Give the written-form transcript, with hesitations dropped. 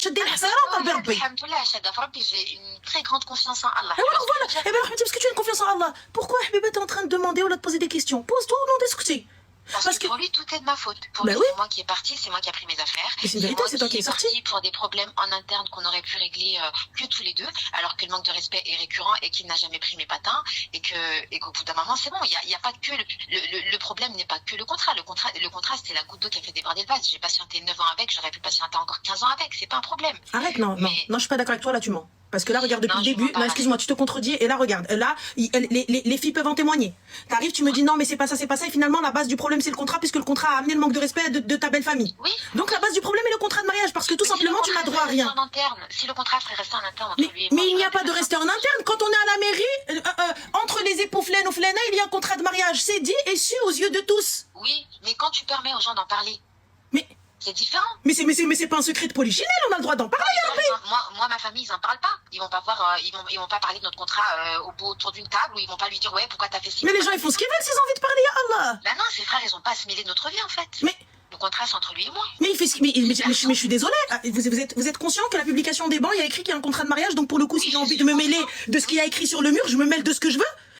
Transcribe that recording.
شدي الحصيره وطلبي ربي. الحمد لله شادة في ربي, j'ai une très grande confiance en Allah. Voilà. Eh bien, parce que tu as une confiance en Allah. Pourquoi Habiba, t'es en train de demander ou de te poser des questions? Pose-toi ou non discuter. Parce que pour lui, tout est de ma faute. Pour lui, c'est moi qui est parti, c'est moi qui a pris mes affaires. Mais c'est une vérité, c'est toi qui es sorti. Pour des problèmes en interne qu'on aurait pu régler que tous les deux, alors que le manque de respect est récurrent et qu'il n'a jamais pris mes patins, et qu'au bout d'un moment, c'est bon. Il y a pas que le problème n'est pas que le contrat. Le contrat, c'était la goutte d'eau qui a fait déborder le vase. J'ai patienté 9 ans avec, j'aurais pu patienter encore 15 ans avec. C'est pas un problème. Arrête, non, je suis pas d'accord avec toi, là, tu mens. Parce que là, regarde, depuis le début, non, excuse-moi, tu te contredis, et là, regarde, là, les filles peuvent en témoigner. T'arrives, tu me dis non, mais c'est pas ça, et finalement, la base du problème, c'est le contrat, puisque le contrat a amené le manque de respect de ta belle famille. Oui. Donc, la base du problème est le contrat de mariage, parce que tout simplement, tu n'as droit à rien. Si le contrat serait resté en interne entre lui et moi. Mais il n'y a pas de rester en interne. Quand on est à la mairie, entre les époux flaine ou flaine, il y a un contrat de mariage. C'est dit et su aux yeux de tous. Oui, mais quand tu permets aux gens d'en parler. Mais. C'est différent. Mais c'est pas un secret de polichinelle, on a le droit d'en parler. Moi, ma famille, ils en parlent pas. Ils vont pas voir, ils vont pas parler de notre contrat autour d'une table, ou ils vont pas lui dire ouais, pourquoi t'as fait ci. Mais les gens, ils font ce qu'ils veulent s'ils ont envie de parler, ya Allah. Ben non, ses frères, ils ont pas à se mêler de notre vie en fait. Mais. Le contrat, c'est entre lui et moi. Mais il fait ce mais je suis désolée. Vous êtes conscient que la publication des bancs, il y a écrit qu'il y a un contrat de mariage, donc pour le coup, si j'ai envie de me mêler de ce qu'il y a écrit sur le mur, je me mêle de ce que je veux.